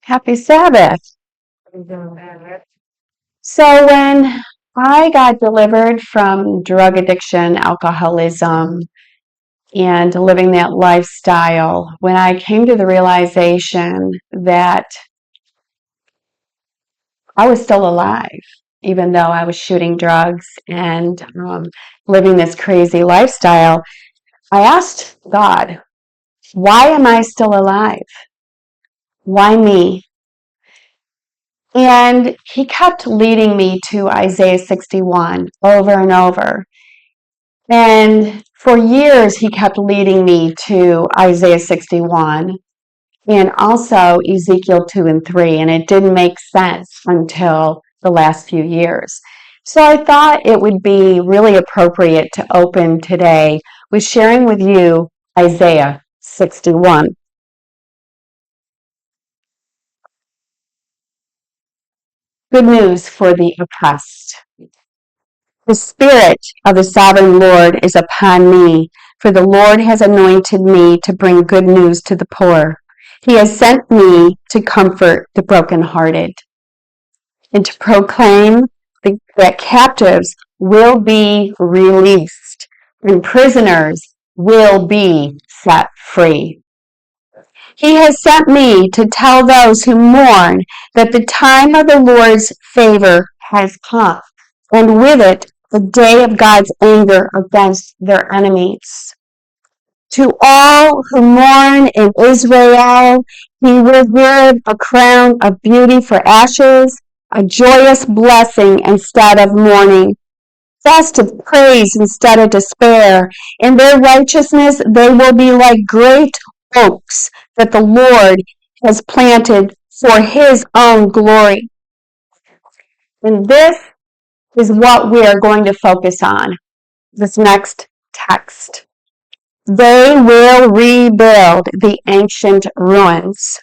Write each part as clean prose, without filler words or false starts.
Happy Sabbath. So, when I got delivered from drug addiction, alcoholism, and living that lifestyle, when I came to the realization that I was still alive, even though I was shooting drugs and living this crazy lifestyle, I asked God, why am I still alive? Why me? And he kept leading me to Isaiah 61 over and over. And for years, he kept leading me to Isaiah 61 and also Ezekiel 2 and 3. And it didn't make sense until the last few years. So I thought it would be really appropriate to open today with sharing with you Isaiah 61. Good news for the oppressed. The Spirit of the Sovereign Lord is upon me, for the Lord has anointed me to bring good news to the poor. He has sent me to comfort the brokenhearted and to proclaim that captives will be released and prisoners will be set free. He has sent me to tell those who mourn that the time of the Lord's favor has come, and with it the day of God's anger against their enemies. To all who mourn in Israel, he will give a crown of beauty for ashes, a joyous blessing instead of mourning, festive praise instead of despair. In their righteousness they will be like great oaks that the Lord has planted for his own glory. And this is what we are going to focus on, this next text. They will rebuild the ancient ruins,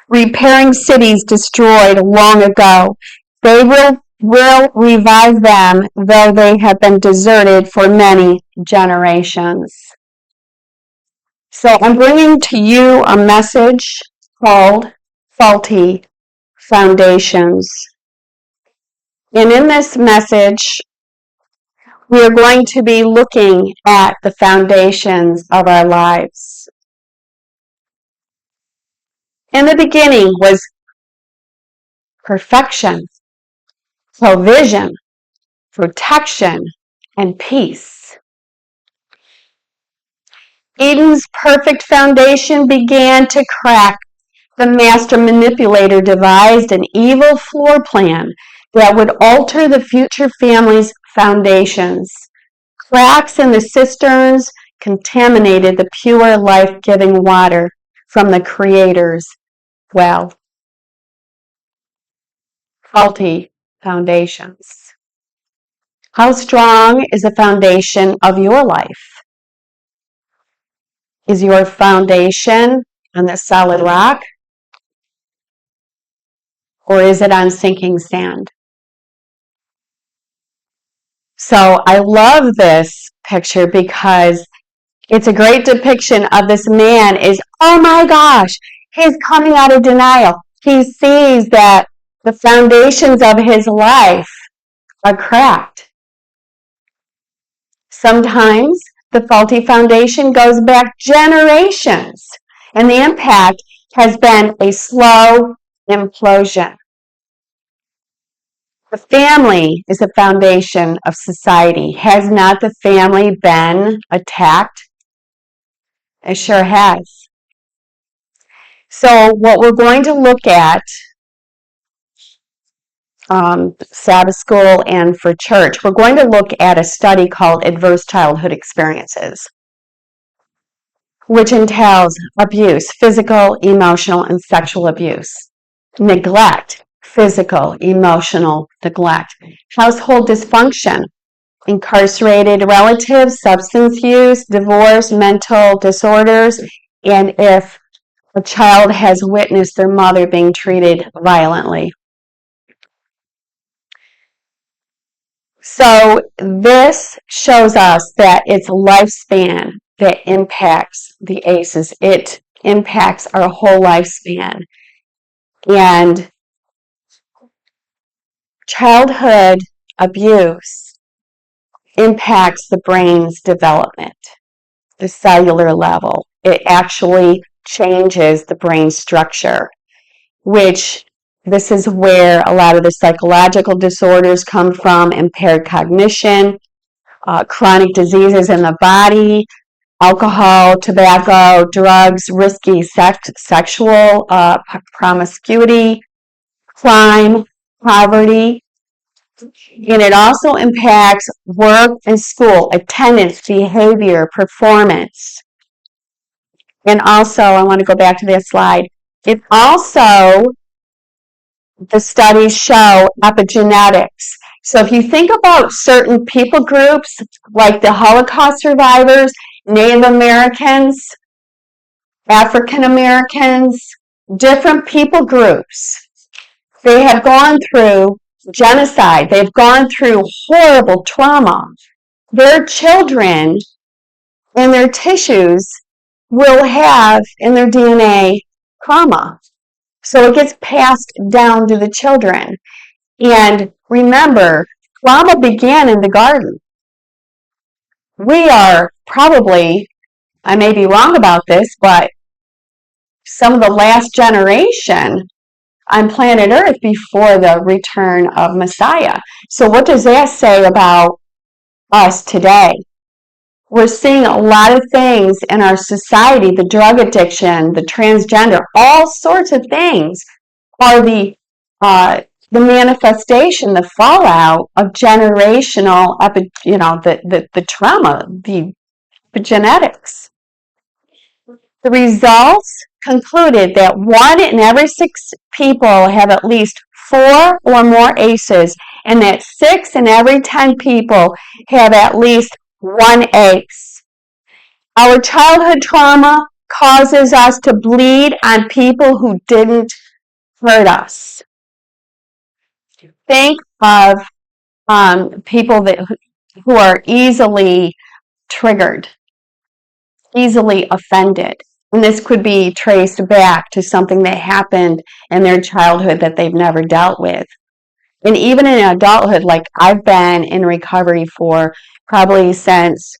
repairing cities destroyed long ago. They will revive them, though they have been deserted for many generations. So I'm bringing to you a message called Faulty Foundations. And in this message, we are going to be looking at the foundations of our lives. In the beginning was perfection, provision, protection, and peace. Eden's perfect foundation began to crack. The master manipulator devised an evil floor plan that would alter the future family's foundations. Cracks in the cisterns contaminated the pure, life-giving water from the Creator's well. Faulty foundations. How strong is the foundation of your life? Is your foundation on the solid rock? Or is it on sinking sand? So I love this picture because it's a great depiction of this man is, oh my gosh, he's coming out of denial. He sees that the foundations of his life are cracked. Sometimes the faulty foundation goes back generations, and the impact has been a slow implosion. The family is the foundation of society. Has not the family been attacked? It sure has. So what we're going to look at, Sabbath school and for church, we're going to look at a study called Adverse Childhood Experiences, which entails abuse, physical, emotional, and sexual abuse, neglect, physical, emotional neglect, household dysfunction, incarcerated relatives, substance use, divorce, mental disorders, and if a child has witnessed their mother being treated violently. So this shows us that it's lifespan that impacts the ACEs. It impacts our whole lifespan. And childhood abuse impacts the brain's development, the cellular level. It actually changes the brain structure, which this is where a lot of the psychological disorders come from: impaired cognition, chronic diseases in the body, alcohol, tobacco, drugs, risky sexual promiscuity, crime, poverty. And it also impacts work and school, attendance, behavior, performance. And also, I want to go back to that slide. It also, the studies show epigenetics. So if you think about certain people groups, like the Holocaust survivors, Native Americans, African Americans, different people groups, they have gone through genocide. They've gone through horrible trauma. Their children and their tissues will have in their DNA trauma. So it gets passed down to the children. And remember, trauma began in the garden. We are probably, I may be wrong about this, but some of the last generation on planet Earth before the return of Messiah. So what does that say about us today? We're seeing a lot of things in our society, the drug addiction, the transgender, all sorts of things are the manifestation, the fallout of generational, the trauma, the genetics. The results concluded that 1 in every 6 people have at least 4 or more ACEs, and that 6 in every 10 people have at least 1 ACE. Our childhood trauma causes us to bleed on people who didn't hurt us. Think of people who are easily triggered, easily offended. And this could be traced back to something that happened in their childhood that they've never dealt with. And even in adulthood, like I've been in recovery for probably since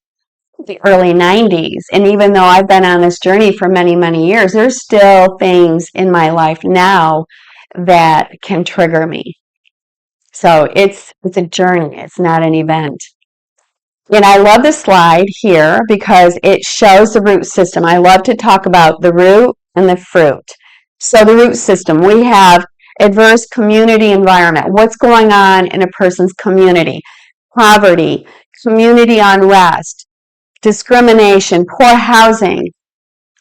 the early 90s. And even though I've been on this journey for many, many years, there's still things in my life now that can trigger me. So it's a journey. It's not an event. And I love this slide here because it shows the root system. I love to talk about the root and the fruit. So the root system, we have adverse community environment. What's going on in a person's community? Poverty, community unrest, discrimination, poor housing,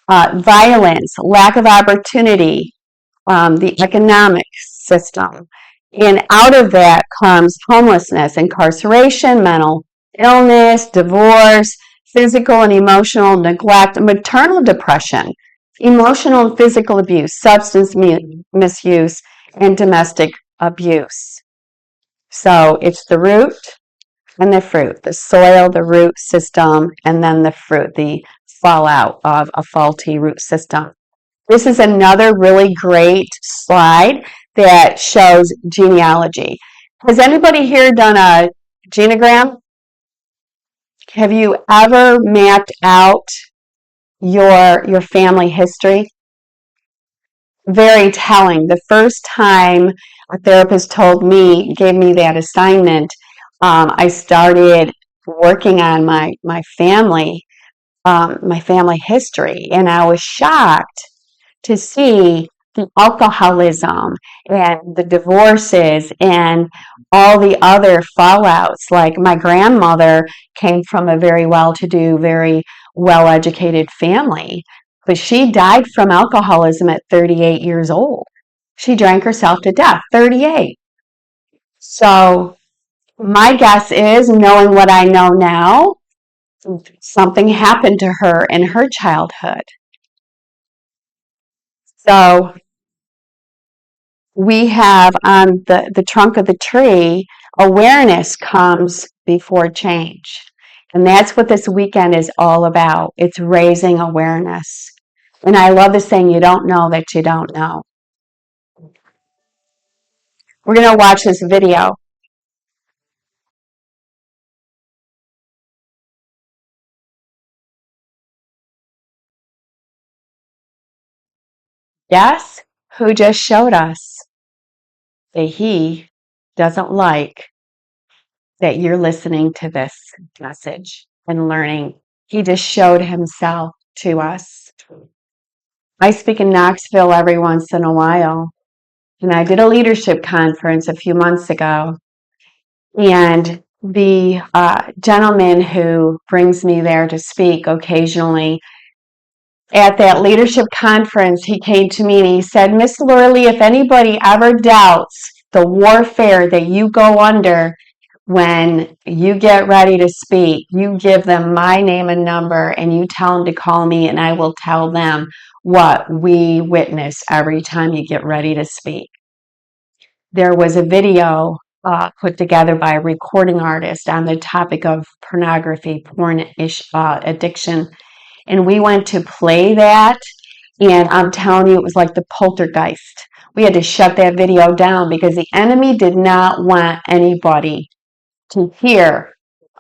violence, lack of opportunity, the economic system. And out of that comes homelessness, incarceration, mental illness, divorce, physical and emotional neglect, maternal depression, emotional and physical abuse, substance misuse, and domestic abuse. So it's the root and the fruit, the soil, the root system, and then the fruit, the fallout of a faulty root system. This is another really great slide that shows genealogy. Has anybody here done a genogram? Have you ever mapped out your family history? Very telling. The first time a therapist gave me that assignment, I started working on my family history, and I was shocked to see the alcoholism and the divorces and all the other fallouts. Like my grandmother came from a very well-to-do, very well-educated family, but she died from alcoholism at 38 years old. She drank herself to death, 38. So my guess is, knowing what I know now, something happened to her in her childhood. So we have on the trunk of the tree, awareness comes before change. And that's what this weekend is all about. It's raising awareness. And I love the saying, you don't know that you don't know. We're going to watch this video. Guess who just showed us that he doesn't like that you're listening to this message and learning? He just showed himself to us. I speak in Knoxville every once in a while, and I did a leadership conference a few months ago, and the gentleman who brings me there to speak occasionally, at that leadership conference, he came to me and he said, Miss Lurley, if anybody ever doubts the warfare that you go under when you get ready to speak, you give them my name and number and you tell them to call me, and I will tell them what we witness every time you get ready to speak. There was a video put together by a recording artist on the topic of pornography, porn addiction, and we went to play that, and I'm telling you, it was like the poltergeist. We had to shut that video down because the enemy did not want anybody to hear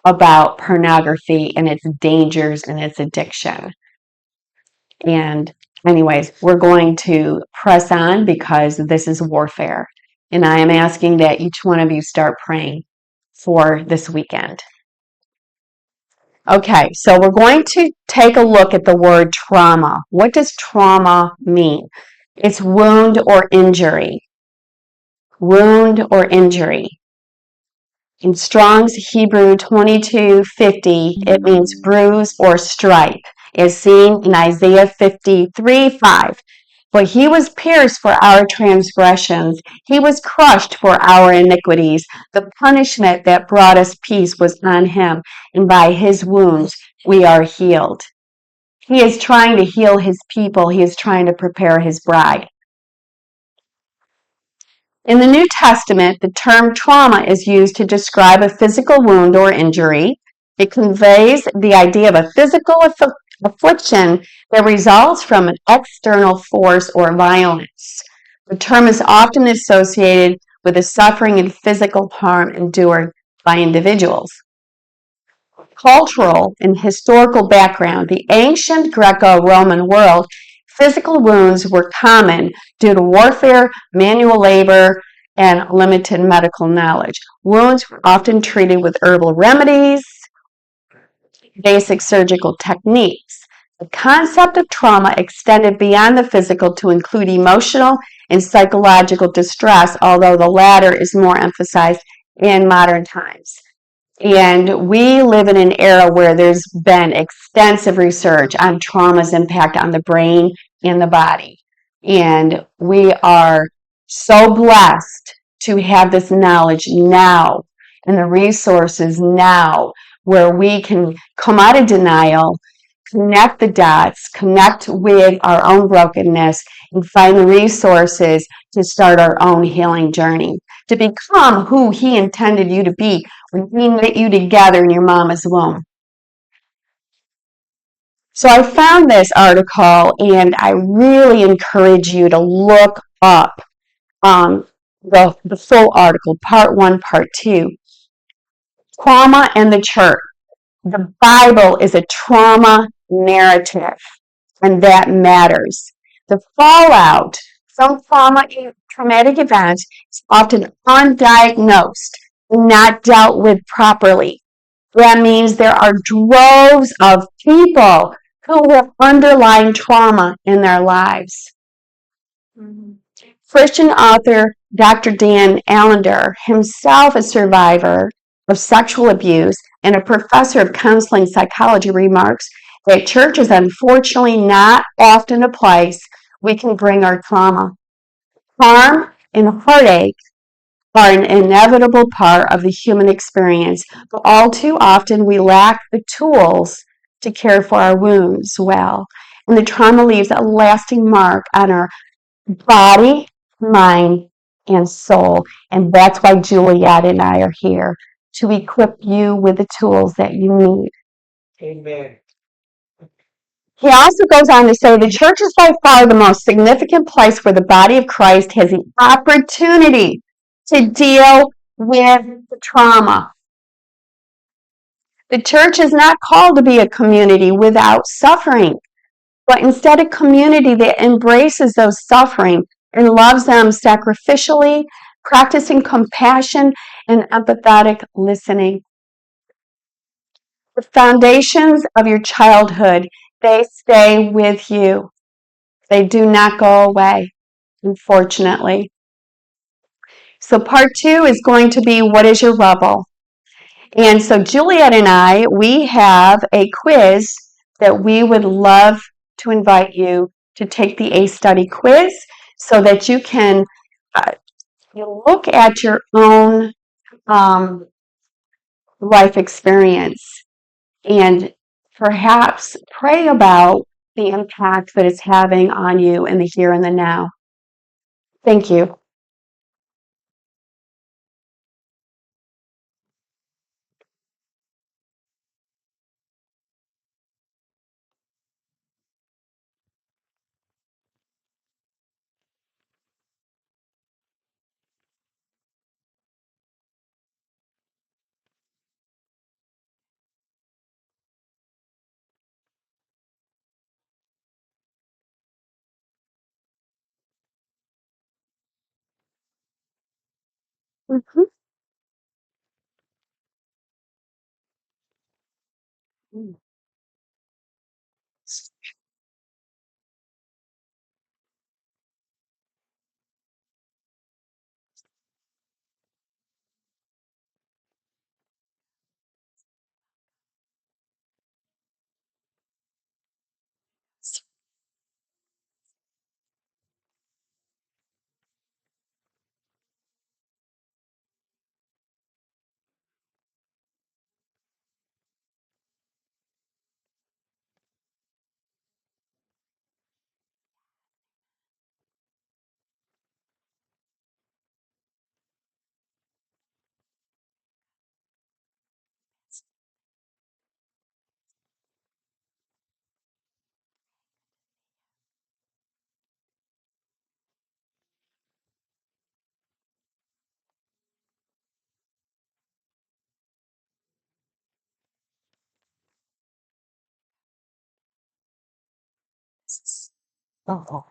about pornography and its dangers and its addiction. And anyways, we're going to press on because this is warfare. And I am asking that each one of you start praying for this weekend. Okay, so we're going to take a look at the word trauma. What does trauma mean? It's wound or injury. Wound or injury. In Strong's Hebrew 2250, it means bruise or stripe, as seen in Isaiah 53:5. But he was pierced for our transgressions, he was crushed for our iniquities. The punishment that brought us peace was on him, and by his wounds we are healed. He is trying to heal his people. He is trying to prepare his bride. In the New Testament, the term trauma is used to describe a physical wound or injury. It conveys the idea of a physical affliction that results from an external force or violence. The term is often associated with the suffering and physical harm endured by individuals. Cultural and historical background. The ancient Greco-Roman world, physical wounds were common due to warfare, manual labor, and limited medical knowledge. Wounds were often treated with herbal remedies, basic surgical techniques. The concept of trauma extended beyond the physical to include emotional and psychological distress, although the latter is more emphasized in modern times. And we live in an era where there's been extensive research on trauma's impact on the brain and the body. And we are so blessed to have this knowledge now and the resources now where we can come out of denial, connect the dots, connect with our own brokenness, and find the resources to start our own healing journey, to become who he intended you to be when he knit you together in your mama's womb. So I found this article, and I really encourage you to look up the full article, part 1, part 2. Trauma and the church. The Bible is a trauma narrative, and that matters. The fallout from traumatic events is often undiagnosed and not dealt with properly. That means there are droves of people who have underlying trauma in their lives. Christian author Dr. Dan Allender, himself a survivor of sexual abuse and a professor of counseling psychology, remarks that church is unfortunately not often a place we can bring our trauma. Harm and heartache are an inevitable part of the human experience, but all too often we lack the tools to care for our wounds well. And the trauma leaves a lasting mark on our body, mind, and soul. And that's why Juliet and I are here, to equip you with the tools that you need. Amen. He also goes on to say the church is by far the most significant place where the body of Christ has the opportunity to deal with the trauma. The church is not called to be a community without suffering, but instead a community that embraces those suffering and loves them sacrificially, practicing compassion and empathetic listening. The foundations of your childhood, they stay with you. They do not go away, unfortunately. So part 2 is going to be, what is your rubble? And so Juliet and I, we have a quiz that we would love to invite you to take the A Study quiz so that you can look at your own life experience and perhaps pray about the impact that it's having on you in the here and the now. Thank you. Mhm. Oh.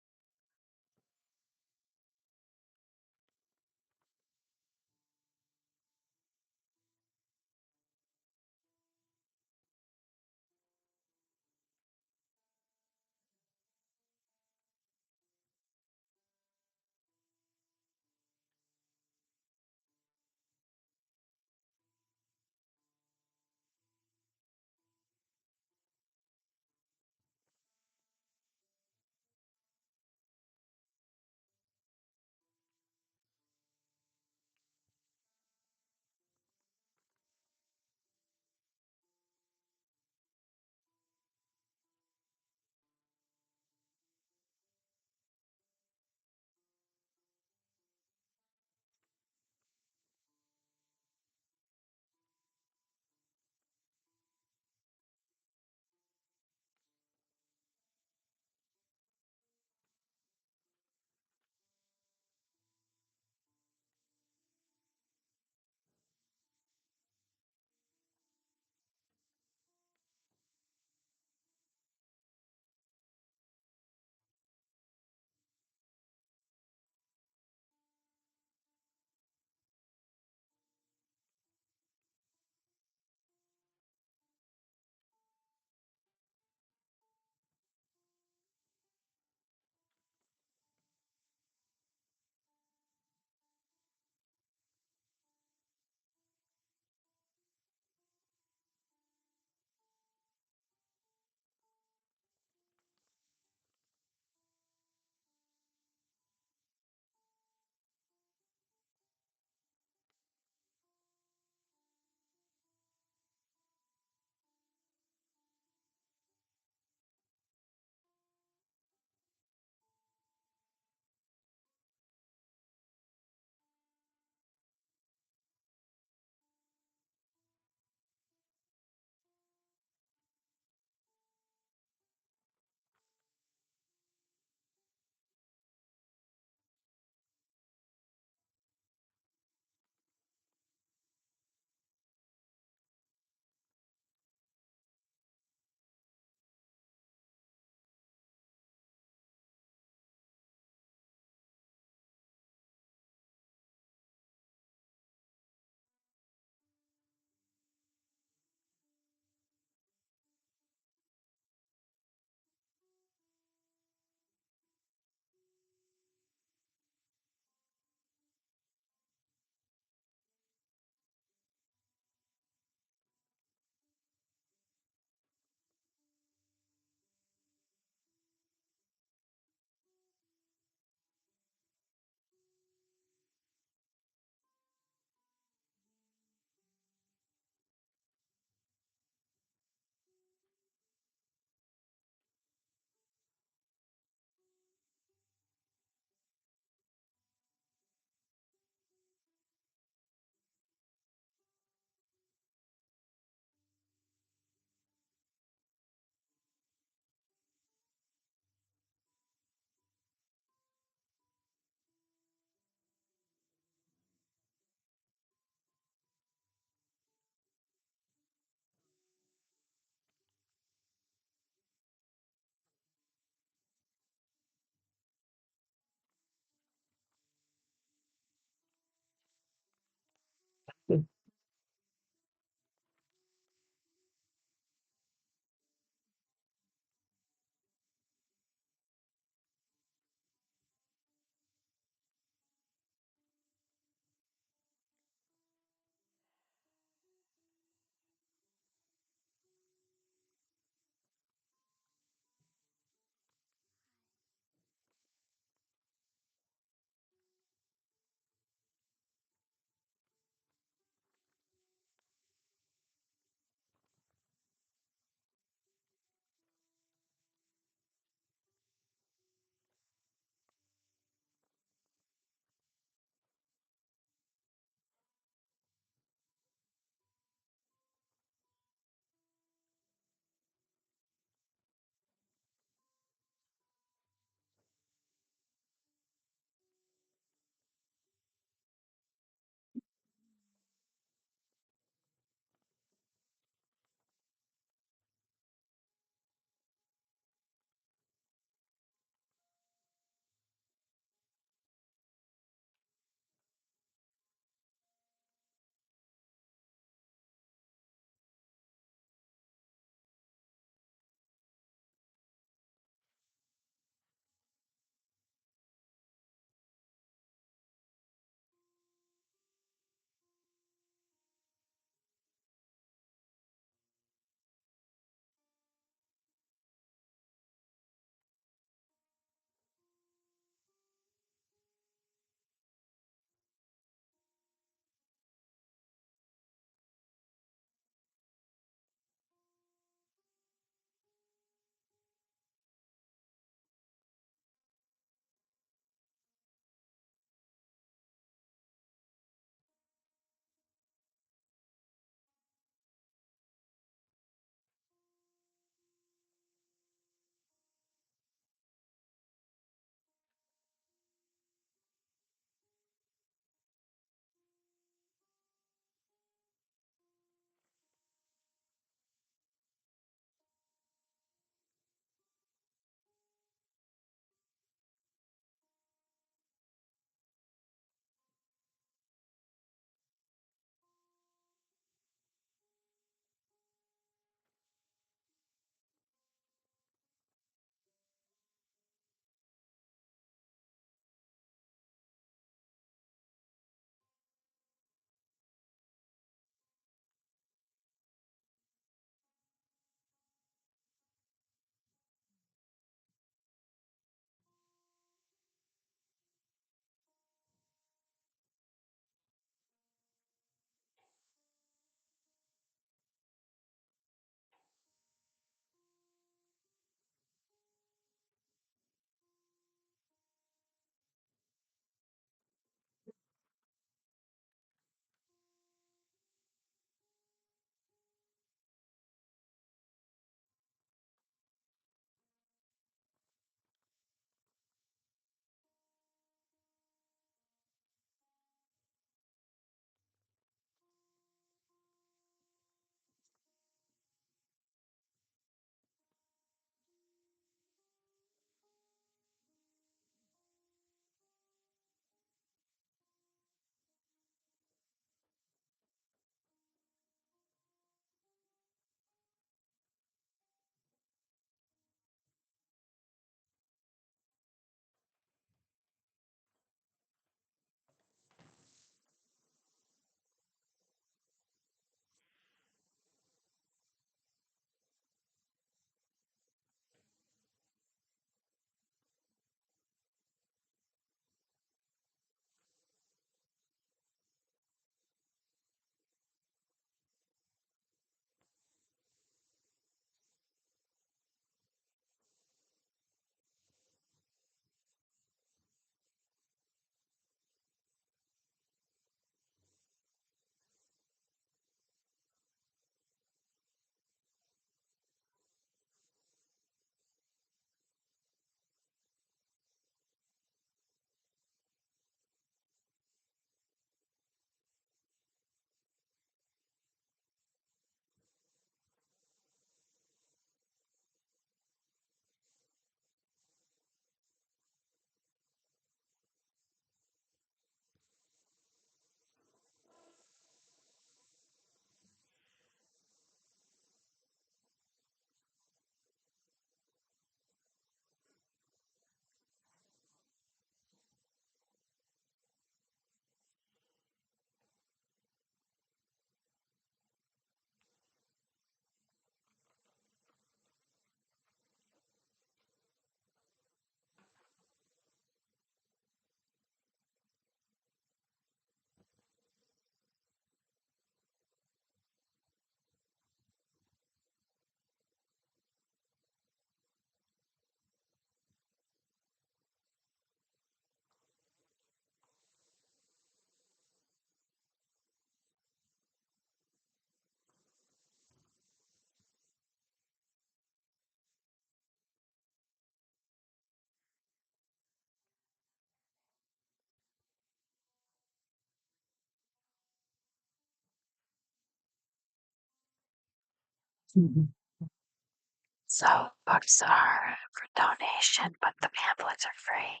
So books are for donation, but the pamphlets are free.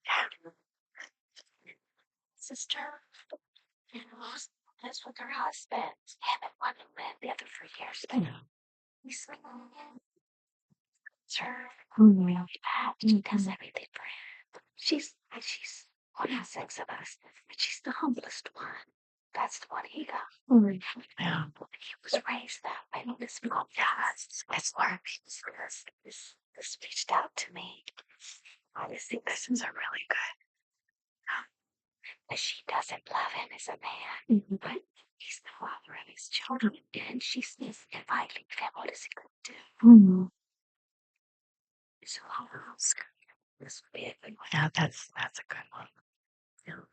Yeah. Sister, lives with her husband. Haven't wanted to live the other for years, but he's her really bad. She does everything for him. She's one of 6 of us, but she's the humblest one. That's the one he got. Yeah. He was raised that way. This mom does. That's why this reached out to me. I just think this is a really good. But she doesn't love him as a man, but he's the father of his children. And she says, if I leave him, what is he going to do? So I'll ask. This would be a good one. Yeah, that's a good one. Yeah.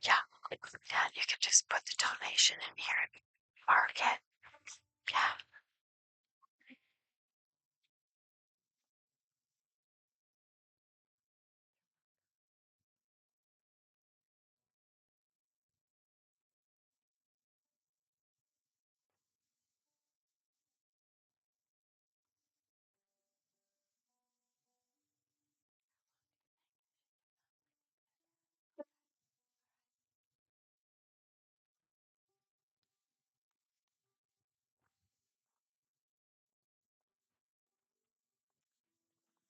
Yeah, you can just put the donation in here and mark it. Yeah.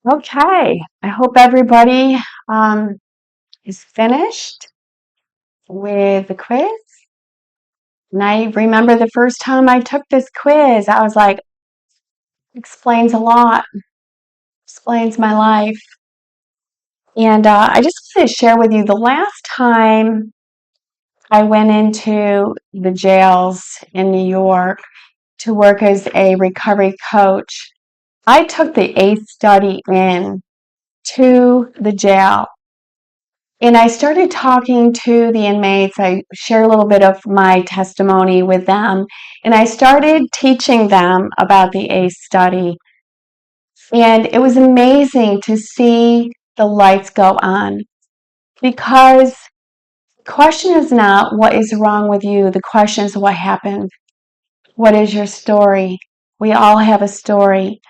Okay. I hope everybody is finished with the quiz. And I remember the first time I took this quiz, I was like, explains a lot, explains my life. And I just want to share with you the last time I went into the jails in New York to work as a recovery coach. I took the ACE study in to the jail. And I started talking to the inmates. I shared a little bit of my testimony with them. And I started teaching them about the ACE study. And it was amazing to see the lights go on. Because the question is not what is wrong with you. The question is what happened. What is your story? We all have a story.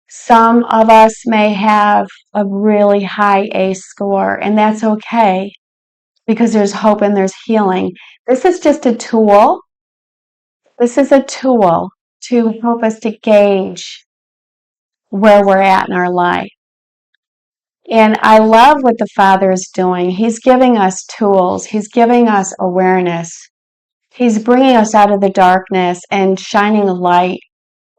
Some of us may have a really high ACE score, and that's okay because there's hope and there's healing. This is just a tool. This is a tool to help us to gauge where we're at in our life. And I love what the Father is doing. He's giving us tools. He's giving us awareness. He's bringing us out of the darkness and shining a light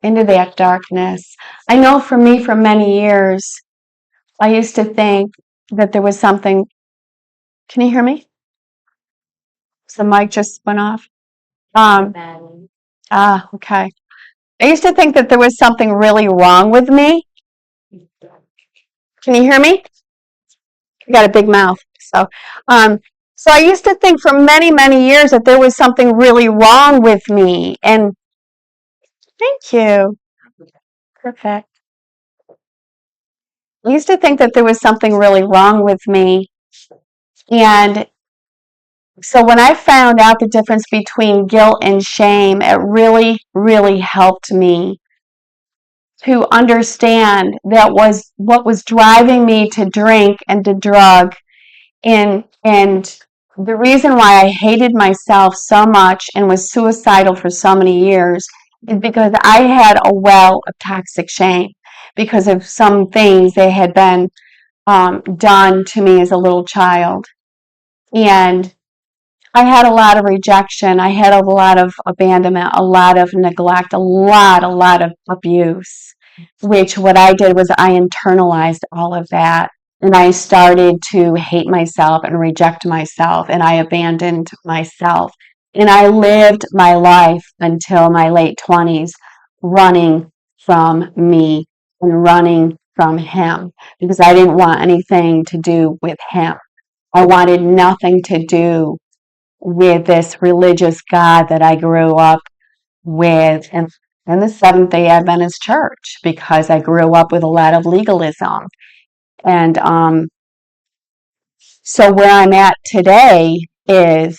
into that darkness. I know for me, for many years, I used to think that there was something. Can you hear me? So the mic just went off. Okay. I used to think that there was something really wrong with me. Can you hear me? I got a big mouth. So I used to think for many, many years that there was something really wrong with me. And thank you. Perfect. I used to think that there was something really wrong with me. And so when I found out the difference between guilt and shame, it really, really helped me to understand that was what was driving me to drink and to drug. And the reason why I hated myself so much and was suicidal for so many years is because I had a well of toxic shame because of some things that had been done to me as a little child. And I had a lot of rejection. I had a lot of abandonment, a lot of neglect, a lot of abuse, which what I did was I internalized all of that. And I started to hate myself and reject myself, and I abandoned myself. And I lived my life until my late 20s running from me and running from him because I didn't want anything to do with him. I wanted nothing to do with this religious God that I grew up with in the Seventh-day Adventist Church because I grew up with a lot of legalism. And so where I'm at today is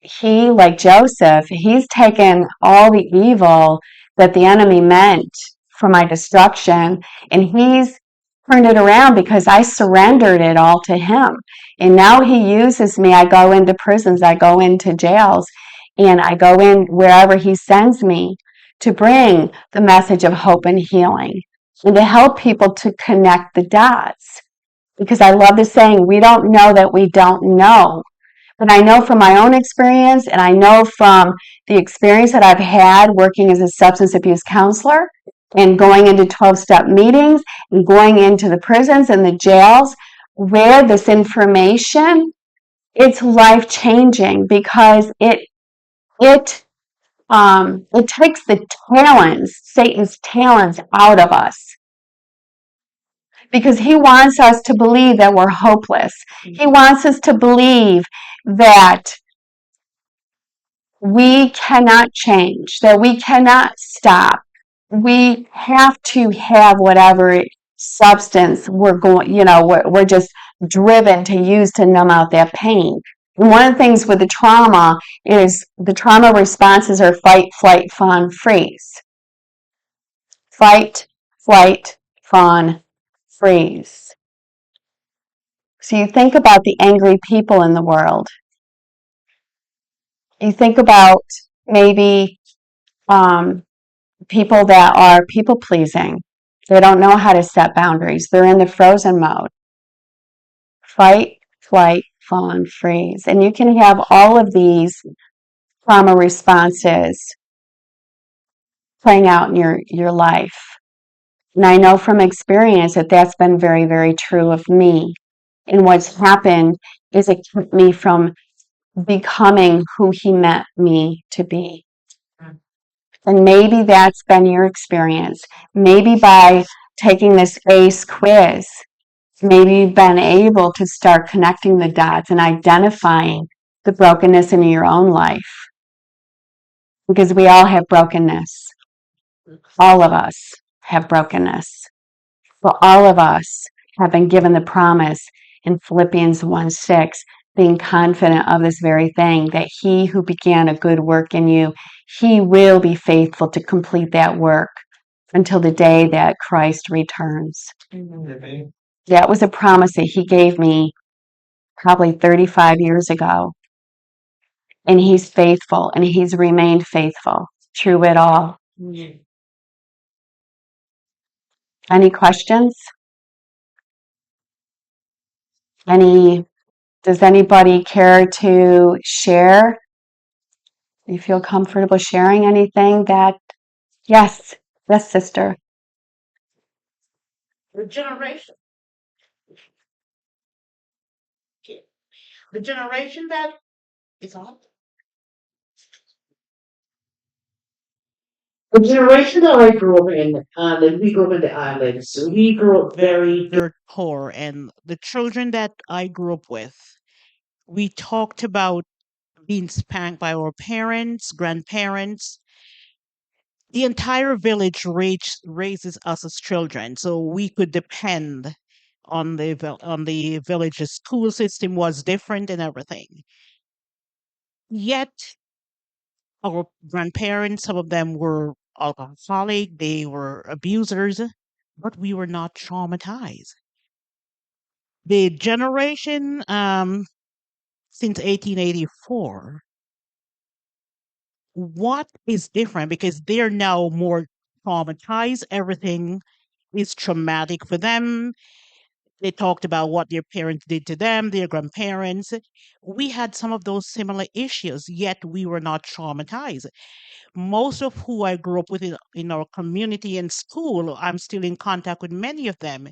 he, like Joseph, he's taken all the evil that the enemy meant for my destruction, and he's turned it around because I surrendered it all to him. And now he uses me. I go into prisons, I go into jails, and I go in wherever he sends me to bring the message of hope and healing and to help people to connect the dots. Because I love the saying, we don't know that we don't know. But I know from my own experience, and I know from the experience that I've had working as a substance abuse counselor and going into 12-step meetings and going into the prisons and the jails where this information, it's life changing because it takes the talons, Satan's talons, out of us because he wants us to believe that we're hopeless. He wants us to believe that we cannot change, that we cannot stop. We have to have whatever substance we're going, we're just driven to use to numb out that pain. And one of the things with the trauma is the trauma responses are fight, flight, fawn, freeze. Fight, flight, fawn, freeze. So you think about the angry people in the world. You think about maybe people that are people pleasing. They don't know how to set boundaries. They're in the frozen mode. Fight, flight, fawn, freeze. And you can have all of these trauma responses playing out in your life. And I know from experience that that's been very, very true of me. And what's happened is it kept me from becoming who he meant me to be. And maybe that's been your experience. Maybe by taking this ACE quiz, maybe you've been able to start connecting the dots and identifying the brokenness in your own life. Because we all have brokenness. All of us have brokenness. But all of us have been given the promise in Philippians 1:6, being confident of this very thing, that he who began a good work in you, he will be faithful to complete that work until the day that Christ returns. Amen. That was a promise that he gave me probably 35 years ago. And he's faithful, and he's remained faithful through it all. Any questions? Does anybody care to share? Do you feel comfortable sharing anything that, yes, sister. The generation, the generation that is on. The generation that I grew up in, and we grew up in the islands, so we grew up very dirt poor, and the children that I grew up with, we talked about being spanked by our parents, grandparents. The entire village raises us as children, so we could depend on the village's school system was different and everything. Yet our grandparents, some of them were alcoholic, they were abusers, but we were not traumatized. The generation since 1884, what is different? Because they're now more traumatized. Everything is traumatic for them. They talked about what their parents did to them, their grandparents. We had some of those similar issues, yet we were not traumatized. Most of who I grew up with in our community and school, I'm still in contact with many of them.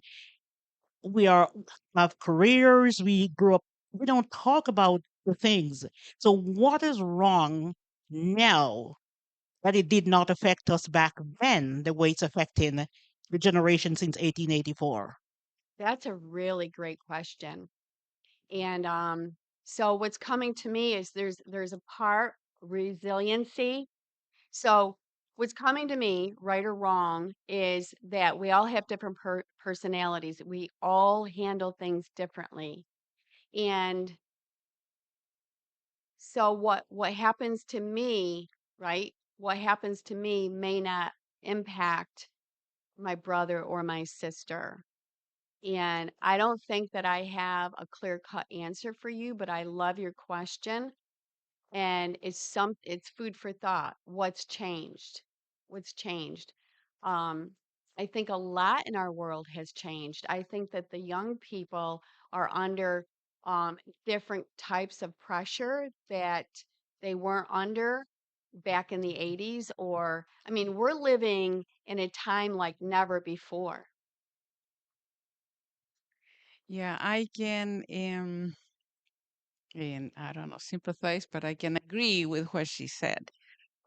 We are have careers. We grew up. We don't talk about the things. So what is wrong now that it did not affect us back then the way it's affecting the generation since 1884? That's a really great question. And so what's coming to me is there's a part resiliency. So what's coming to me, right or wrong, is that we all have different personalities. We all handle things differently. And So what happens to me, right? What happens to me may not impact my brother or my sister. And I don't think that I have a clear-cut answer for you, but I love your question. And it's food for thought. What's changed? What's changed? Um, I think a lot in our world has changed. I think that the young people are under um, different types of pressure that they weren't under back in the 80s, or I mean, we're living in a time like never before. Yeah, I can, and I don't know, sympathize, but I can agree with what she said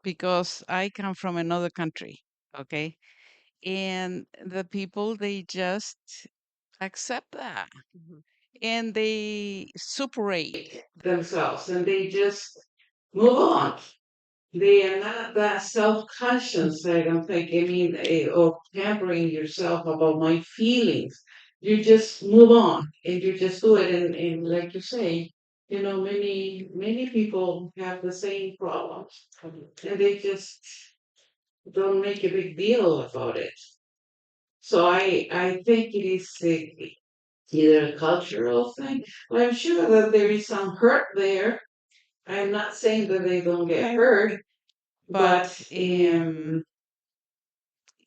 because I come from another country, okay? And the people, they just accept that Mhm. and they separate themselves and they just move on. They are not that self-conscious, I don't think, I mean, of pampering yourself about my feelings. You just move on and you just do it. And like you say, many people have the same problems and they just don't make a big deal about it. So I think it is either a cultural thing. I'm sure that there is some hurt there. I'm not saying that they don't get hurt, but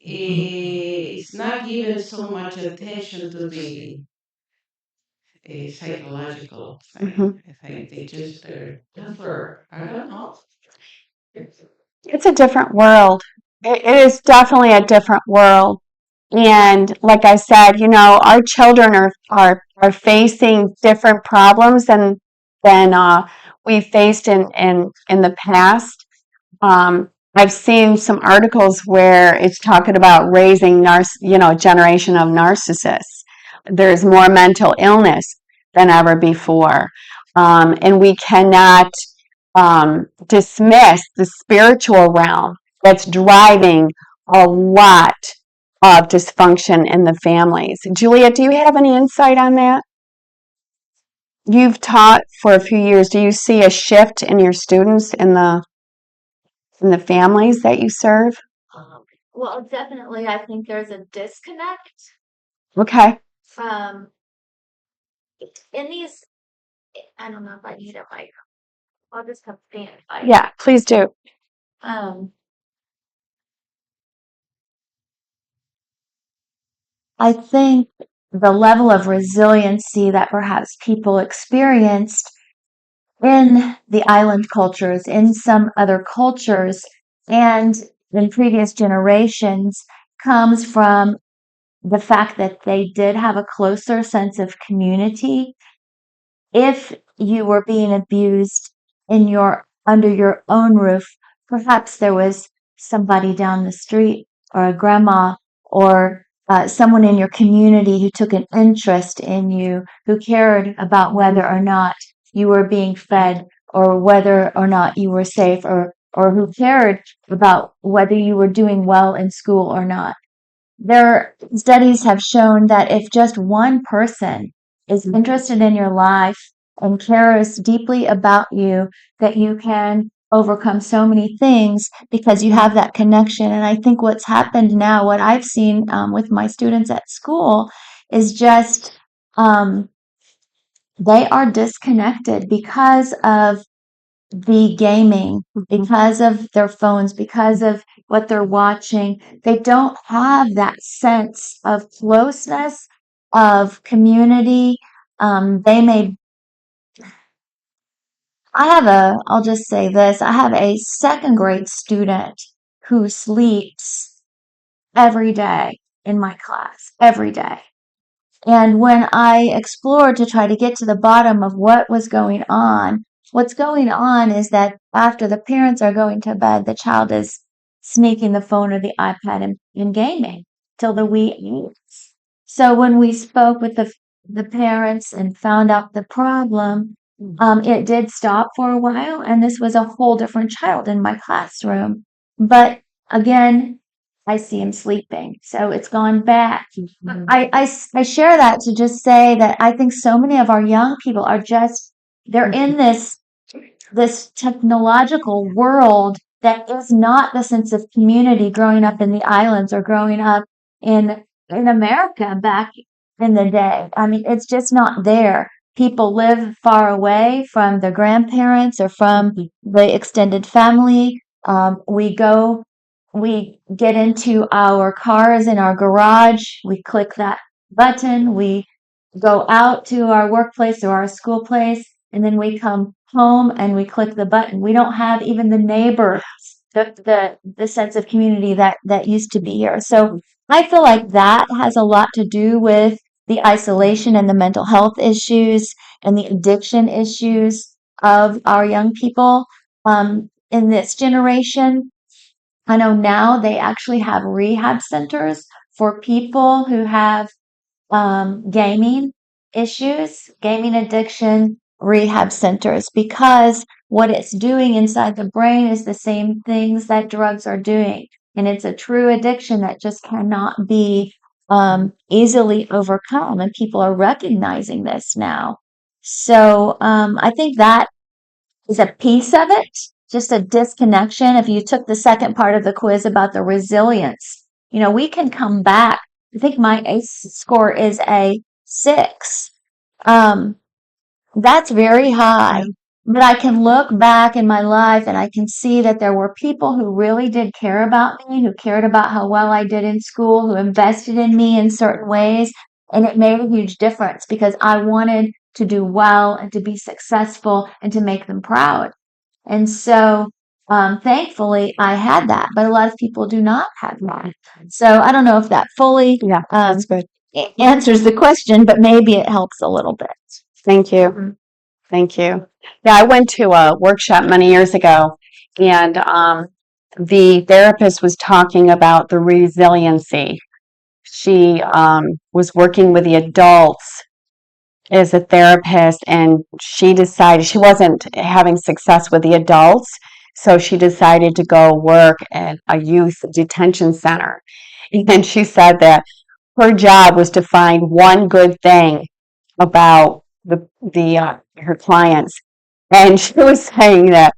it's not given so much attention to the psychological thing. Mhm. I think they just are tougher. I don't know. It's a different world. It is definitely a different world. And like I said, our children are facing different problems than we faced in the past. I've seen some articles where it's talking about raising a generation of narcissists. There's more mental illness than ever before, and we cannot dismiss the spiritual realm that's driving a lot of dysfunction in the families. Julia, do you have any insight on that? You've taught for a few years. Do you see a shift in your students in the families that you serve? Um, well, definitely, I think there's a disconnect. Okay. Um, in these, I don't know if I need a mic. I'll just have fan mic. Yeah, please do. Um, I think the level of resiliency that perhaps people experienced in the island cultures, in some other cultures, and in previous generations comes from the fact that they did have a closer sense of community. If you were being abused in your under your own roof, perhaps there was somebody down the street or a grandma or someone in your community who took an interest in you, who cared about whether or not you were being fed or whether or not you were safe, or who cared about whether you were doing well in school or not. Their studies have shown that if just one person is interested in your life and cares deeply about you, that you can overcome so many things because you have that connection. And I think what's happened now, what I've seen with my students at school, is just um, they are disconnected because of the gaming, because of their phones, because of what they're watching. They don't have that sense of closeness, of community. They may, I'll just say this, I have a second grade student who sleeps every day in my class, every day. And when I explored to try to get to the bottom of what was going on, what's going on is that after the parents are going to bed, the child is sneaking the phone or the iPad and gaming till the wee hours. So when we spoke with the parents and found out the problem, it did stop for a while, and this was a whole different child in my classroom. But again, I see him sleeping, so it's gone back. I share that to just say that I think so many of our young people are just, they're in this this technological world that is not the sense of community growing up in the islands or growing up in America back in the day. I mean, it's just not there. People live far away from their grandparents or from the extended family. We get into our cars in our garage, we click that button, we go out to our workplace or our school place, and then we come home and we click the button. We don't have even the neighbor, the sense of community that used to be here. So I feel like that has a lot to do with the isolation and the mental health issues and the addiction issues of our young people in this generation. I know now they actually have rehab centers for people who have gaming issues, gaming addiction, rehab centers, because what it's doing inside the brain is the same things that drugs are doing. And it's a true addiction that just cannot be easily overcome. And people are recognizing this now. So I think that is a piece of it, just a disconnection. If you took the second part of the quiz about the resilience, we can come back. I think my ACE score is a 6. Um, that's very high. But I can look back in my life and I can see that there were people who really did care about me, who cared about how well I did in school, who invested in me in certain ways. And it made a huge difference because I wanted to do well and to be successful and to make them proud. And so, thankfully, I had that, but a lot of people do not have that. So I don't know if that fully Yeah, that's good. answers the question, but maybe it helps a little bit. Thank you. Thank you. Yeah, I went to a workshop many years ago, and the therapist was talking about the resiliency. She was working with the adults as a therapist, and she decided she wasn't having success with the adults, so she decided to go work at a youth detention center. And she said that her job was to find one good thing about the her clients, and she was saying that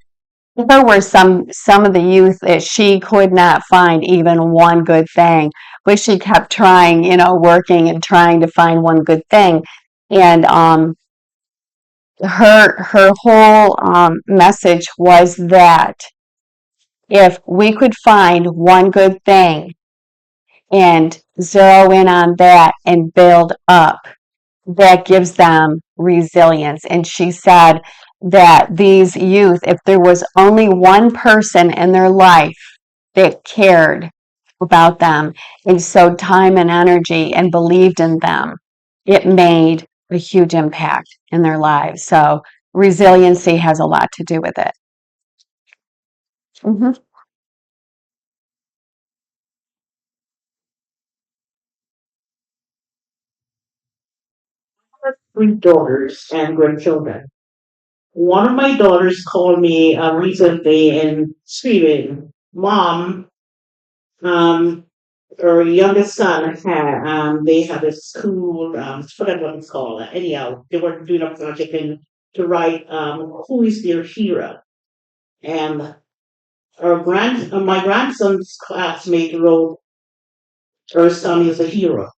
there were some of the youth that she could not find even one good thing, but she kept trying, working and trying to find one good thing. And her whole message was that if we could find one good thing and zero in on that and build up, that gives them resilience. And she said that these youth, if there was only one person in their life that cared about them and showed time and energy and believed in them, it made a huge impact in their lives. So resiliency has a lot to do with it. Mhm. 3 daughters and grandchildren. One of my daughters called me recently and screaming, "Mom, um, her youngest son had they had a school, I forgot what it's called. Anyhow, they were doing a project to write who is their hero, and my grandson's classmate wrote her son is a hero,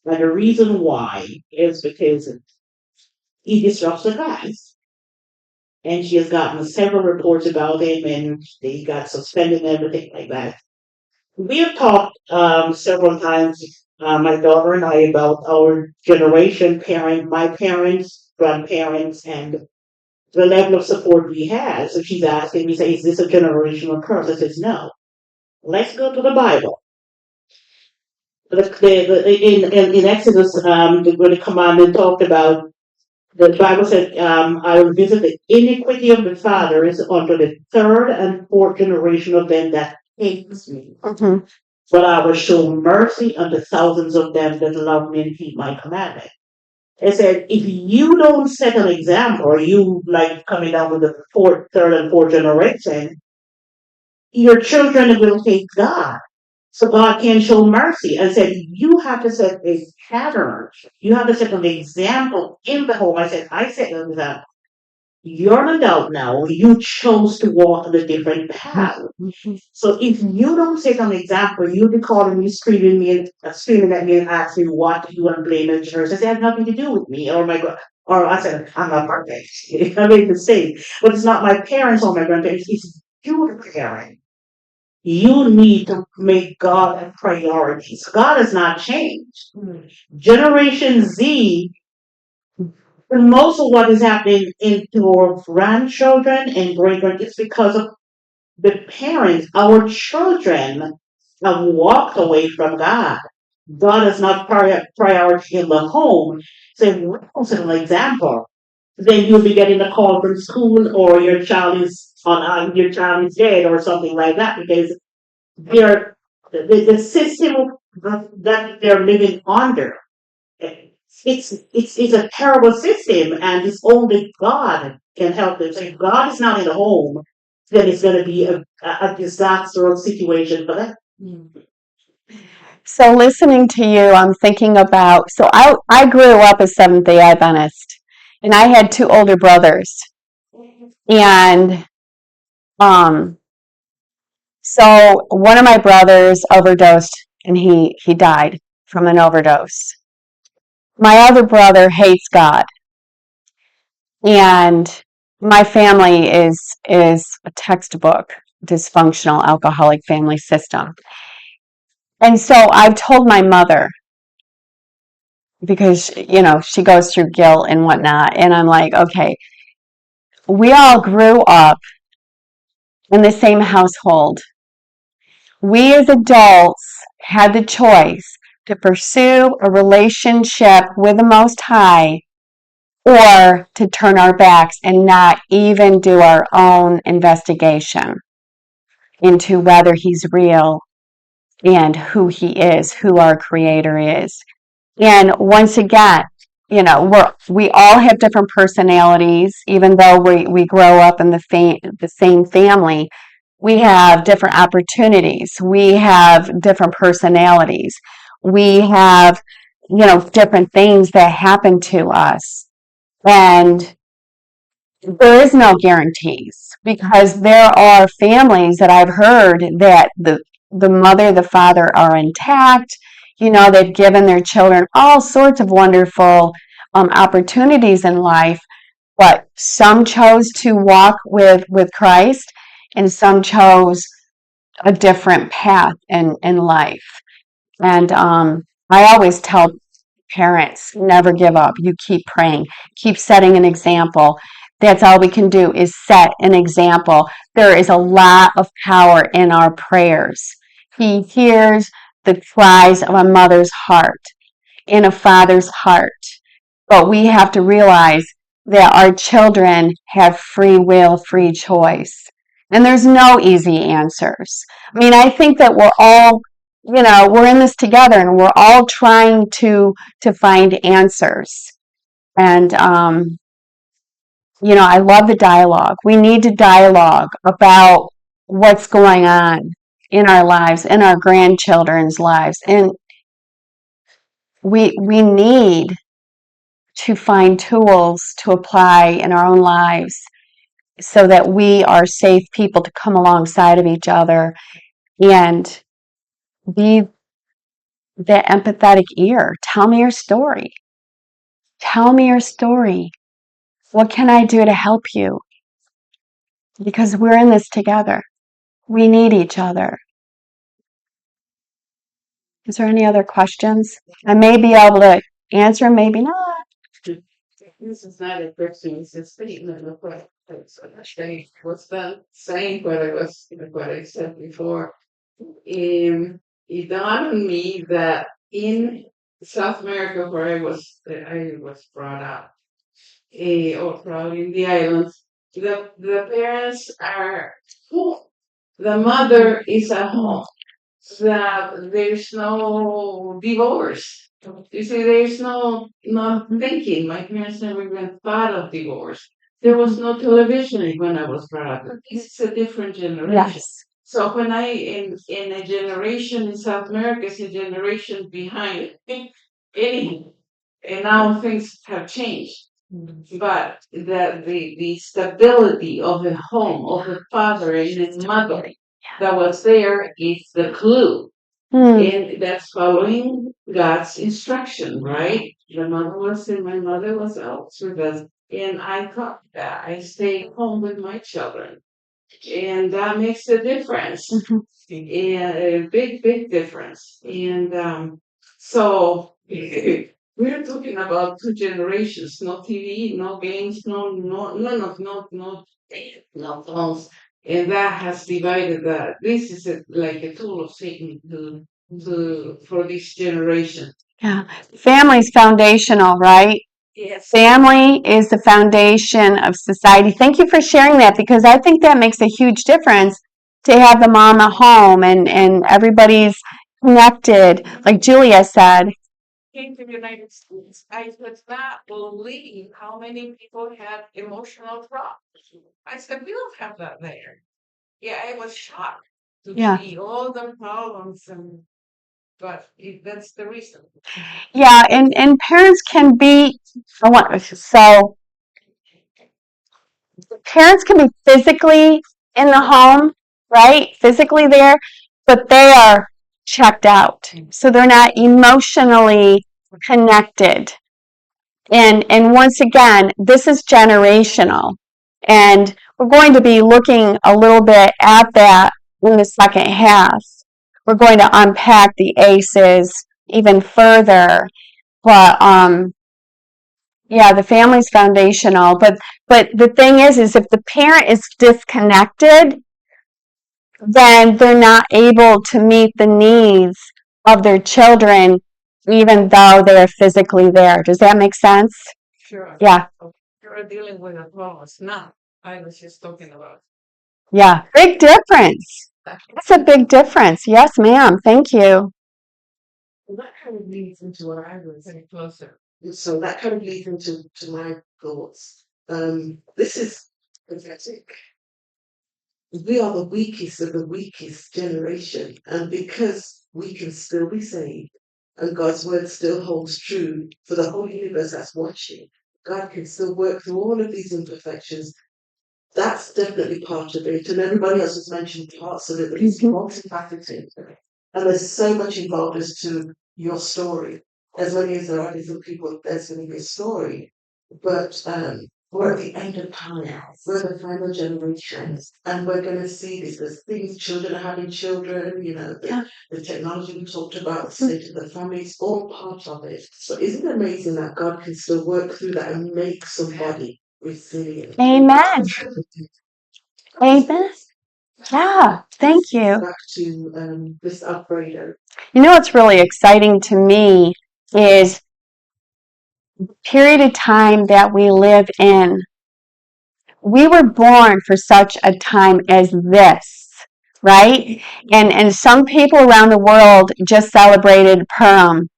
and the reason why is because he disrupts the class. And she has gotten several reports about him, and they got suspended and everything like that. We have talked several times, my daughter and I, about our generation, my parents, grandparents, and the level of support we had. So she's asking me, say, is this a generational curse? I says, no. Let's go to the Bible. In Exodus, when the commandment talked about, the Bible said, I will visit the iniquity of the fathers unto the third and fourth generation of them that hates me. Mhm. But I will show mercy unto thousands of them that love me and keep my commandment. It said, if you don't set an example, or you like coming down with the third and fourth generation, your children will hate God. So God can show mercy. I said, you have to set a pattern. You have to set an example in the home. I said an example. You're an adult now. You chose to walk on a different path. So if you don't set an example, you'll be calling me, screaming me, and screaming at me, and asking what you want to blame the church. I said, it had nothing to do with me, or my or I said, I'm not perfect. I made a mistake, but it's not my parents or my grandparents. It's you, the parent. You need to make God a priority. So God has not changed. Generation Z, and most of what is happening into our grandchildren and great grand is because of the parents. Our children have walked away from God. God is not priority in the home. So if we don't set an example, then you'll be getting a call from school, or your child is dead or something like that, because they're the system that they're living under. It's a terrible system, and it's only God can help them. So if God is not in the home, then it's going to be a disastrous situation for them. So listening to you, I'm thinking about, so I grew up a Seventh-day Adventist, and I had two older brothers. And um, so one of my brothers overdosed, and he died from an overdose. My other brother hates God, and my family is a textbook dysfunctional alcoholic family system. And so I've told my mother, because she goes through guilt and whatnot, and I'm like, okay, we all grew up in the same household. We as adults had the choice to pursue a relationship with the Most High, or to turn our backs and not even do our own investigation into whether He's real and who He is, who our Creator is. And once again, we all have different personalities. Even though we grow up in the same family, we have different opportunities. We have different personalities. We have, different things that happen to us. And there is no guarantees, because there are families that I've heard that the mother, the father are intact. They've given their children all sorts of wonderful opportunities in life, but some chose to walk with Christ, and some chose a different path in life. And I always tell parents, never give up. You keep praying, keep setting an example. That's all we can do, is set an example. There is a lot of power in our prayers. He hears the cries of a mother's heart, in a father's heart. But we have to realize that our children have free will, free choice. And there's no easy answers. I mean, I think that we're all, we're in this together, and we're all trying to find answers. And I love the dialogue. We need to dialogue about what's going on in our lives, in our grandchildren's lives. And we need to find tools to apply in our own lives, so that we are safe people to come alongside of each other and be the empathetic ear. Tell me your story. Tell me your story. What can I do to help you? Because we're in this together. We need each other. Is there any other questions? I may be able to answer, maybe not. This is not a question, it's a statement of what was done, saying what I said before. It dawned on me that in South America, where I was brought up, or probably in the islands, the parents are home. The mother is at home. That there's no divorce. You see, there's no thinking. My parents never even thought of divorce. There was no television when I was brought up. This is a different generation. Yes. So when in a generation in South America, it's a generation behind anything, and now things have changed. but the stability of a home, of a father and a mother that was there is the clue. And that's following God's instruction, right? The mother was in, my mother was out with us. And I thought that I stayed home with my children. And that makes a difference. And a big, big difference. And so we're talking about two generations, no TV, no games, no phones. And that has divided that. This is like a tool of Satan for this generation. Yeah. Family's foundational, right? Yes. Family is the foundation of society. Thank you for sharing that, because I think that makes a huge difference to have the mom at home and everybody's connected, like Julia said. Came to the United States, I could not believe how many people had emotional problems. I said, we don't have that there. Yeah, I was shocked to Yeah. see all the problems, but that's the reason. Yeah, and parents can be, so parents can be physically in the home, right? Physically there, but they are checked out. So they're not emotionally connected. And once again, this is generational. And we're going to be looking a little bit at that in the second half. We're going to unpack the ACEs even further. But yeah, the family's foundational. But the thing is if the parent is disconnected, then they're not able to meet the needs of their children, even though they're physically there. Does that make sense? Sure. Yeah. You're dealing with a loss now. I was just talking about. Yeah. Big difference. That's a big difference. Yes, ma'am. Thank you. Well, that kind of leads into what I was saying closer. So that kind of leads into my thoughts. This is pathetic. We are the weakest of the weakest generation, and because we can still be saved, and God's word still holds true for the whole universe that's watching, God can still work through all of these imperfections. That's definitely part of it, and everybody else has mentioned parts of it, but it's multifaceted. And there's so much involved as to your story. As many as there are different people, there's going to be a story. But we're at the end of time. We're the final generation. And we're going to see this. There's things, children are having children, the technology we talked about, the state of the family, it's all part of it. So isn't it amazing that God can still work through that and make somebody resilient? Amen. Amen. Yeah. Thank you. Back to this upgrader. You know what's really exciting to me is the period of time that we live in. We were born for such a time as this, right? And some people around the world just celebrated Purim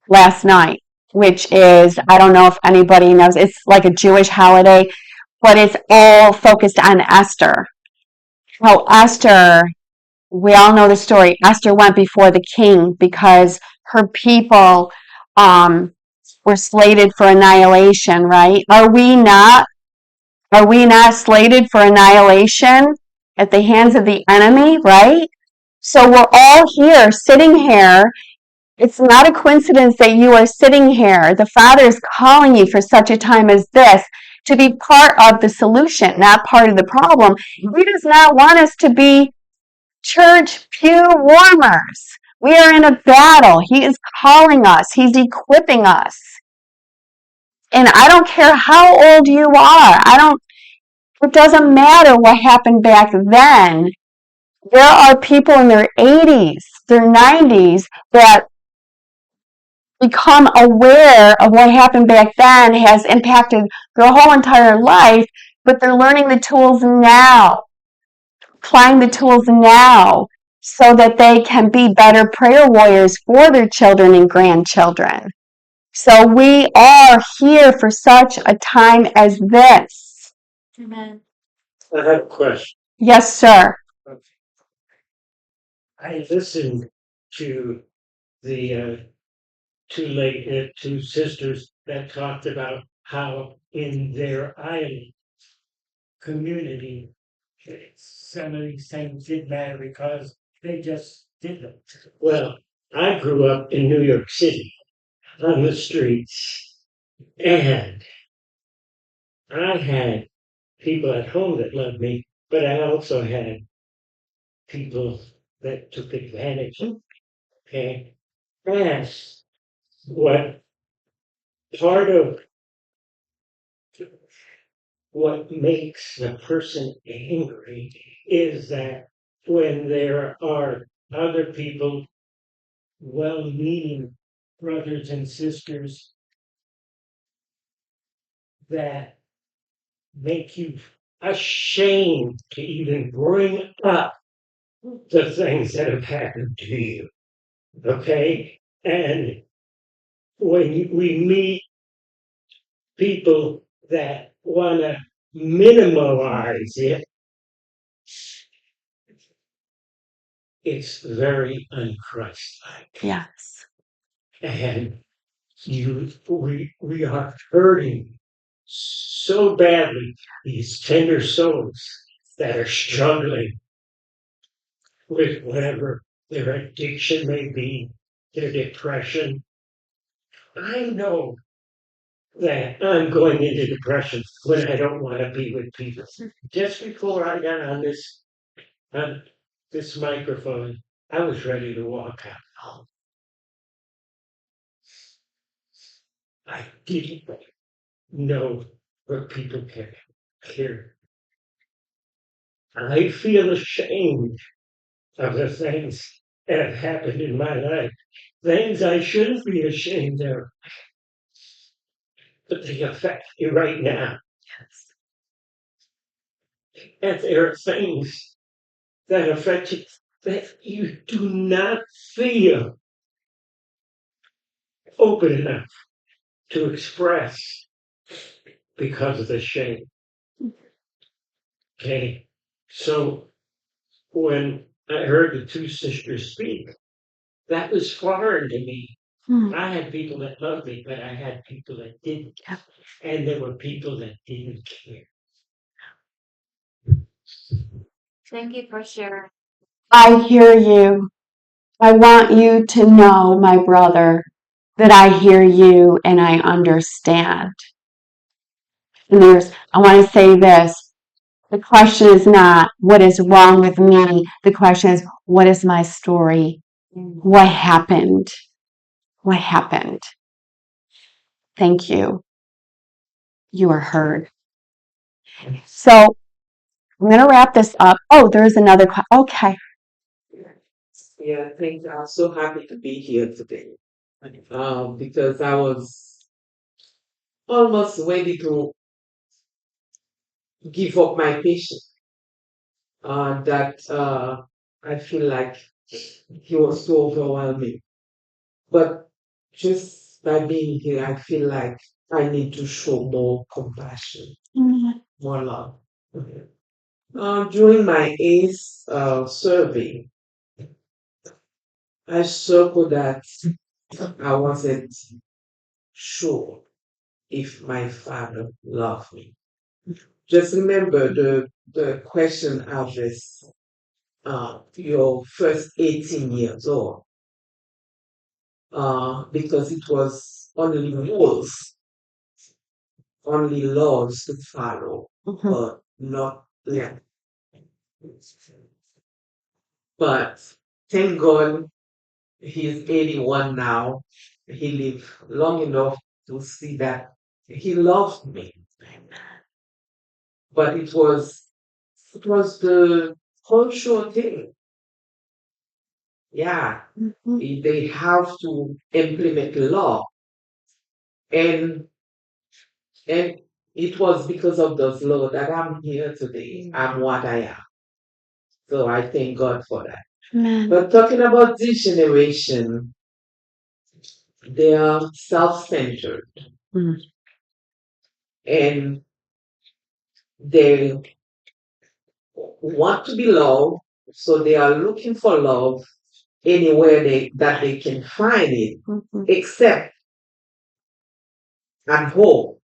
last night, which is, I don't know if anybody knows, it's like a Jewish holiday, but it's all focused on Esther. How Esther, we all know the story. Esther went before the king because her people were slated for annihilation, right? Are we not slated for annihilation at the hands of the enemy, right? So we're all here, sitting here. It's not a coincidence that you are sitting here. The Father is calling you for such a time as this to be part of the solution, not part of the problem. He does not want us to be church pew warmers. We are in a battle. He is calling us. He's equipping us. And I don't care how old you are. It doesn't matter what happened back then. There are people in their 80s, their 90s that become aware of what happened back then has impacted their whole entire life, but they're learning the tools now, applying the tools now, so that they can be better prayer warriors for their children and grandchildren. So we are here for such a time as this. Amen. I have a question. Yes, sir. I listened to the two sisters that talked about how in their island community, some of these things didn't matter because they just did them. Well, I grew up in New York City on the streets, and I had people at home that loved me, but I also had people that took advantage of me. Okay. And what part of what makes the person angry is that when there are other people, well meaning brothers and sisters, that make you ashamed to even bring up the things that have happened to you. Okay? And when we meet people that want to minimize it, it's very unchristlike. Yes. And we are hurting so badly these tender souls that are struggling with whatever their addiction may be, their depression. I know that I'm going into depression when I don't want to be with people. Just before I got on this microphone, I was ready to walk out home. I didn't know where people can hear. I feel ashamed of the things that have happened in my life, things I shouldn't be ashamed of, but they affect me right now. And there are things that affect you that you do not feel open enough to express because of the shame. Okay. So when I heard the two sisters speak, that was foreign to me. I had people that loved me, but I had people that didn't. And there were people that didn't care. Thank you for sharing. I hear you. I want you to know, my brother, that I hear you and I understand. And I want to say this. The question is not what is wrong with me. The question is, what is my story? What happened? What happened? Thank you. You are heard. So I'm going to wrap this up. Oh, there's another. Okay. Yeah, thanks. I'm so happy to be here today. Because I was almost ready to give up my patience. That I feel like he was so overwhelming. But just by being here, I feel like I need to show more compassion, more love. Okay. During my ACE survey, I circled that I wasn't sure if my father loved me. Just remember the question of this, your first 18 years old, because it was only rules, only laws to follow, but not yeah. But thank God he's 81 now. He lived long enough to see that he loved me. But it was the cultural thing. Yeah, they have to implement law, and and it was because of those law that I'm here today. I'm what I am. So I thank God for that. Amen. But talking about this generation, they are self-centered Mm. and they want to be loved, so they are looking for love anywhere that they can find it, except at home,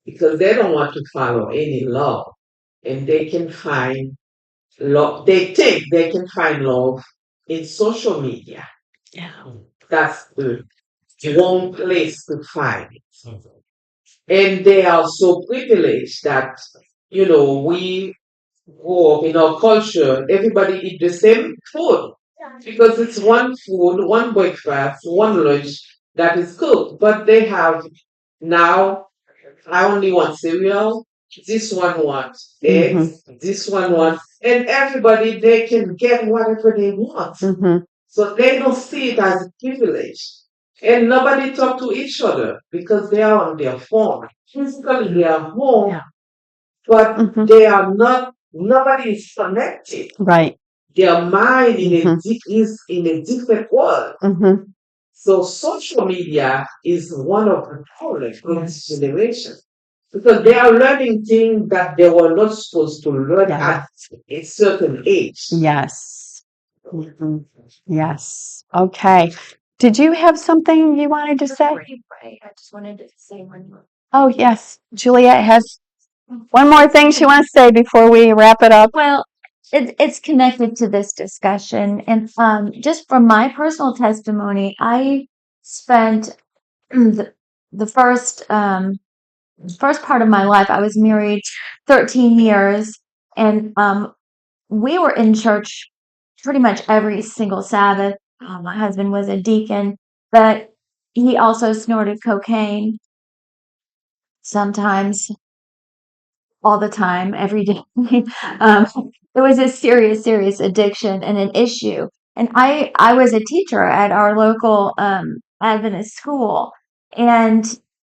because they don't want to follow any law, and they can find love. They think they can find love in social media. Yeah. That's the one place to find it. And they are so privileged that, we grow up in our culture, everybody eat the same food because it's one food, one breakfast, one lunch that is cooked. But they have now, I only want cereal. This one wants eggs. This one wants, and everybody, they can get whatever they want. So they don't see it as a privilege. And nobody talk to each other because they are on their phone. Physically, they are home, Yeah. but they are not, nobody is connected. Right. Their mind is in a different world. So social media is one of the problems for this generation because they are learning things that they were not supposed to learn at a certain age. Yes. Yes. Okay. Did you have something you wanted to say? I just wanted to say one more. Oh, yes. Juliet has one more thing she wants to say before we wrap it up. Well, it's connected to this discussion, and just from my personal testimony, I spent the first part of my life. I was married 13 years, and we were in church pretty much every single Sabbath. My husband was a deacon, but he also snorted cocaine sometimes, all the time, every day. um, it was a serious, serious addiction and an issue. And I was a teacher at our local Adventist school, and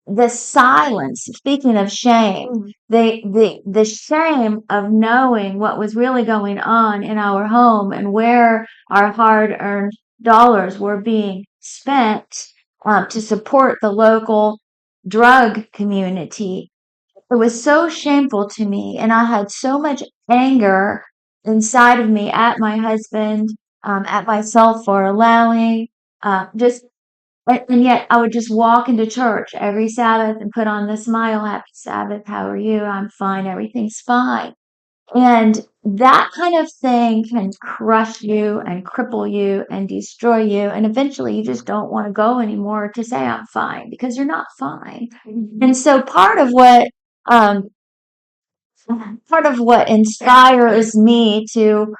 the silence. Speaking of shame, the shame of knowing what was really going on in our home and where our hard-earned dollars were being spent to support the local drug community. It was so shameful to me, and I had so much anger inside of me at my husband, at myself for allowing, just, and yet I would just walk into church every Sabbath and put on the smile, happy Sabbath, how are you? I'm fine, everything's fine. And that kind of thing can crush you and cripple you and destroy you. And eventually you just don't want to go anymore to say, I'm fine, because you're not fine. And so um, part of what inspires me to,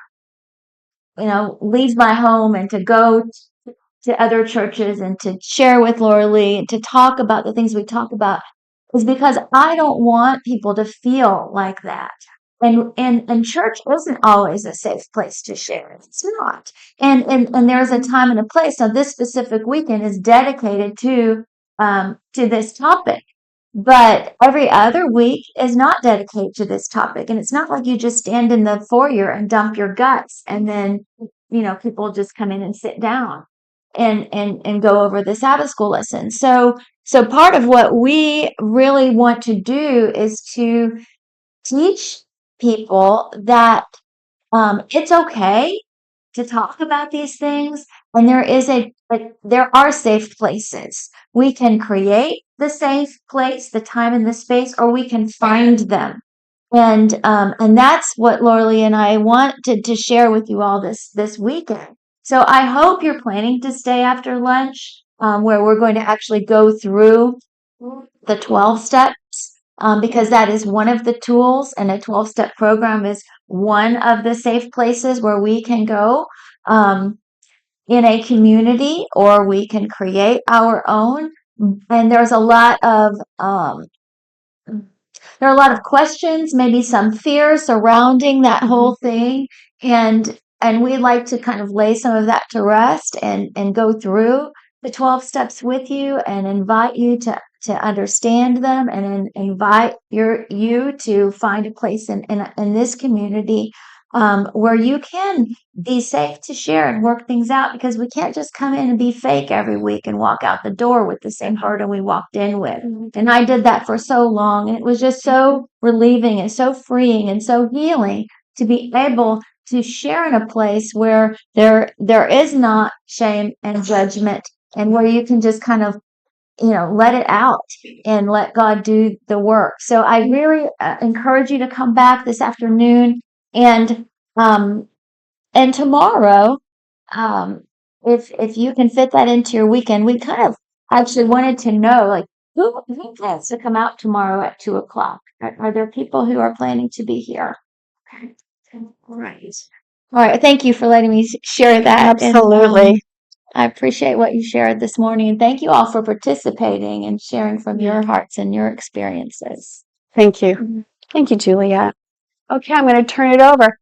leave my home and to go to other churches and to share with Laura Lee and to talk about the things we talk about is because I don't want people to feel like that. And church isn't always a safe place to share. It's not. And there's a time and a place. So this specific weekend is dedicated to this topic. But every other week is not dedicated to this topic. And it's not like you just stand in the foyer and dump your guts and then, people just come in and sit down and go over the Sabbath school lesson. So part of what we really want to do is to teach people that it's okay to talk about these things, and there are safe places. We can create the safe place, the time and the space, or we can find them. And that's what Laura and I wanted to share with you all this weekend. So I hope you're planning to stay after lunch, where we're going to actually go through the 12 steps, because that is one of the tools, and a 12-step program is one of the safe places where we can go in a community, or we can create our own. And there are a lot of questions, maybe some fear surrounding that whole thing. And we'd like to kind of lay some of that to rest and go through the 12 steps with you and invite you to understand them, and invite you to find a place in this community where you can be safe to share and work things out, because we can't just come in and be fake every week and walk out the door with the same burden we walked in with. And I did that for so long, and it was just so relieving and so freeing and so healing to be able to share in a place where there is not shame and judgment, and where you can just kind of let it out and let God do the work. So I really encourage you to come back this afternoon and um and tomorrow, if you can fit that into your weekend. We kind of actually wanted to know, like, who plans to come out tomorrow at 2 o'clock? Are there people who are planning to be here? Okay. All right. All right. Thank you for letting me share that. And, Absolutely. I appreciate what you shared this morning, and thank you all for participating and sharing from your hearts and your experiences. Thank you. Thank you, Juliet. Okay, I'm going to turn it over.